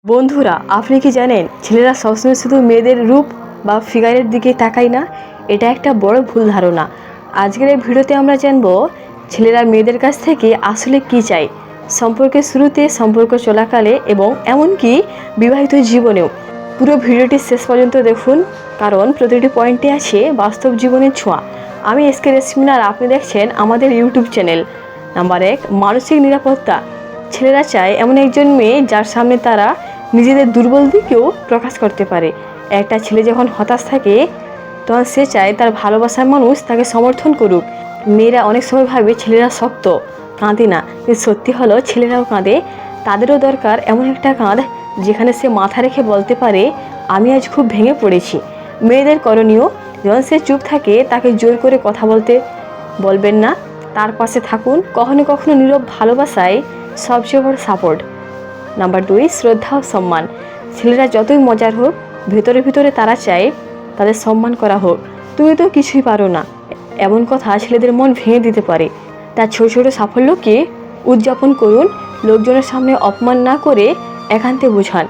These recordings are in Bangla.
বন্ধুরা, আপনি কি জানেন ছেলেরা সবসময় শুধু মেয়েদের রূপ বা ফিগারের দিকে তাকায় না? এটা একটা বড় ভুল ধারণা। আজকের এই ভিডিওতে আমরা জানবো ছেলেরা মেয়েদের কাছ থেকে আসলে কি চায়, সম্পর্কের শুরুতে, সম্পর্ক চলাকালে এবং এমনকি বিবাহিত জীবনেও। পুরো ভিডিওটি শেষ পর্যন্ত দেখুন, কারণ প্রতিটি পয়েন্টে আছে বাস্তব জীবনের ছোঁয়া। আমি এসকে রেশমিনা আর আপনি দেখছেন আমাদের ইউটিউব চ্যানেল। নাম্বার 1, মানসিক নিরাপত্তা। ছেলেরা চায় এমন একজন মেয়ে যার সামনে তারা নিজেদের দুর্বল দিকেও প্রকাশ করতে পারে। একটা ছেলে যখন হতাশ থাকে তখন সে চায় তার ভালোবাসার মানুষ তাকে সমর্থন করুক। মেয়েরা অনেক সময় ভাবে ছেলেরা শক্ত, কাঁদে না, কিন্তু সত্যি হলো ছেলেরাও কাঁদে। তাদেরও দরকার এমন একটা কাঁধ যেখানে সে মাথা রেখে বলতে পারে, আমি আজ খুব ভেঙে পড়েছি। মেয়েদের করণীয়, যখন সে চুপ থাকে তাকে জোর করে কথা বলতে বলবেন না, তার পাশে থাকুন। কখনো কখনো নীরব ভালোবাসায় সবচেয়ে বড় সাপোর্ট। নাম্বার 2, শ্রদ্ধা ও সম্মান। ছেলেরা যতই মজার হোক, ভেতরে ভিতরে তারা চায় তাদের সম্মান করা হোক। তুমি তো কিছুই পারো না, এমন কথা ছেলেদের মন ভেঙে দিতে পারে। তার ছোট ছোট সাফল্যকে উদযাপন করুন, লোকজনের সামনে অপমান না করে একান্তে বোঝান।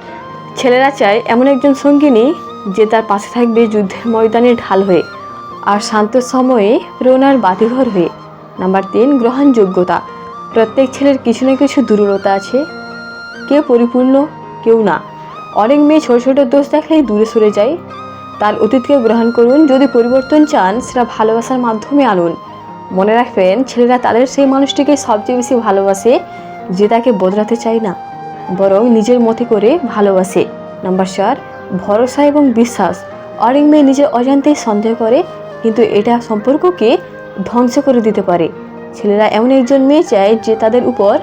ছেলেরা চায় এমন একজন সঙ্গিনী যে তার পাশে থাকবে যুদ্ধের ময়দানে ঢাল হয়ে আর শান্ত সময়ে প্রেরণার বাতিঘর হয়ে। নাম্বার 3, গ্রহণযোগ্যতা। প্রত্যেক ছেলের কিছু না কিছু দুর্বলতা আছে, কেউ পরিপূর্ণ, কেউ না। অনেক মেয়ে ছোট ছোট দোষ দেখলেই দূরে সরে যায়। তার অতীতকে গ্রহণ করুন, যদি পরিবর্তন চান সেটা ভালোবাসার মাধ্যমে আনুন। মনে রাখবেন, ছেলেরা তাদের সেই মানুষটিকে সবচেয়ে বেশি ভালোবাসে যে তাকে বদলাতে চায় না, বরং নিজের মতো করে ভালোবাসে। নাম্বার 4, ভরসা এবং বিশ্বাস। অনেক মেয়ে নিজের অজান্তেই সন্দেহ করে, কিন্তু এটা সম্পর্ককে ধ্বংস করে দিতে পারে। ছেলেরা এমন একজন মেয়ে চায় যে তাদের উপর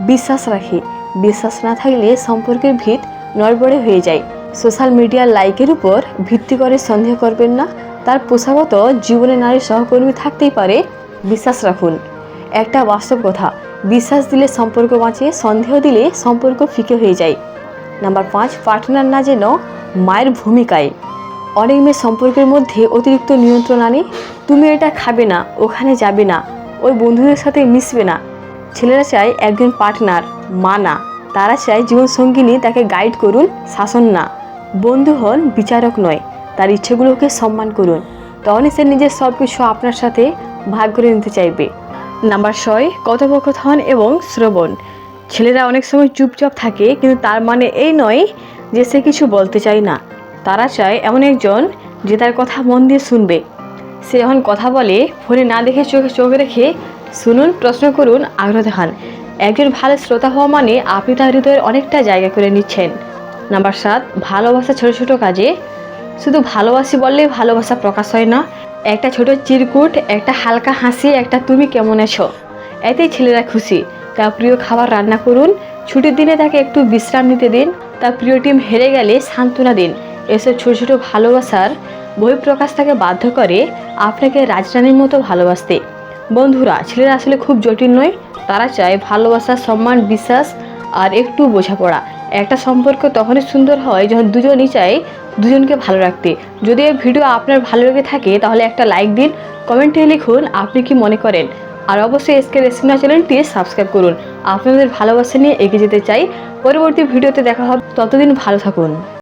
বিশ্বাস রাখে। বিশ্বাস না থাকলে সম্পর্কের ভিত নড়বড়ে হয়ে যায়। সোশ্যাল মিডিয়ার লাইকের উপর ভিত্তি করে সন্দেহ করবেন না। তার পেশাগত জীবনে নারীর সহকর্মী থাকতেই পারে, বিশ্বাস রাখুন। একটা বাস্তব কথা, বিশ্বাস দিলে সম্পর্ক বাঁচে, সন্দেহ দিলে সম্পর্ক ফিকে হয়ে যায়। নাম্বার 5, পার্টনার না যেন মায়ের ভূমিকায়। অনেক মেয়ে সম্পর্কের মধ্যে অতিরিক্ত নিয়ন্ত্রণ আনে। তুমি এটা খাবে না, ওখানে যাবে না, ওই বন্ধুদের সাথে মিশবে না। ছেলেরা চায় একজন পার্টনার, মা না। তারা চায় জীবনসঙ্গিনী তাকে গাইড করুন, শাসন না। বন্ধু হন, বিচারক নয়। তার ইচ্ছেগুলোকে সম্মান করুন, তখনই সে নিজের সব কিছু আপনার সাথে ভাগ করে নিতে চাইবে। নাম্বার 6, কথোপকথন এবং শ্রবণ। ছেলেরা অনেক সময় চুপচাপ থাকে, কিন্তু তার মানে এই নয় যে সে কিছু বলতে চায় না। তারা চায় এমন একজন যে তার কথা মন দিয়ে শুনবে। সে যখন কথা বলে ফোনে না দেখে চোখে চোখ রেখে শুনুন, প্রশ্ন করুন, আগ্রহ দেখান। একজন ভালো শ্রোতা হওয়া মানে আপনি তার হৃদয়ের অনেকটা জায়গা করে নিচ্ছেন। নাম্বার 7, ভালোবাসা ছোট ছোট কাজে। শুধু ভালোবাসি বললেই ভালোবাসা প্রকাশ হয় না। একটা ছোট চিরকুট, একটা হালকা হাসি, একটা তুমি কেমন আছো, এতেই ছেলেরা খুশি। তার প্রিয় খাবার রান্না করুন, ছুটির দিনে তাকে একটু বিশ্রাম নিতে দিন, তার প্রিয় টিম হেরে গেলে সান্ত্বনা দিন। এসব ছোট ছোট ভালোবাসার বহিঃপ্রকাশ তাকে বাধ্য করে আপনাকে রাজরানীর মতো ভালোবাসতে। বন্ধুরা, ছেলেরা আসলে খুব জটিল নয়। তারা চায় ভালোবাসা, সম্মান, বিশ্বাস আর একটু বোঝাপড়া। একটা সম্পর্ক তখনই সুন্দর হয় যখন দুজনই চায় দুজনকে ভালো রাখতে। যদি এই ভিডিও আপনার ভালো লেগে থাকে তাহলে একটা লাইক দিন, কমেন্টে লিখুন আপনি কি মনে করেন। আর অবশ্যই এসকে রেশমিনা চ্যানেলটি সাবস্ক্রাইব করুন। আপনাদের ভালোবাসা নিয়ে এগিয়ে যেতে চাই। পরবর্তী ভিডিওতে দেখা হবে, ততদিন ভালো থাকুন।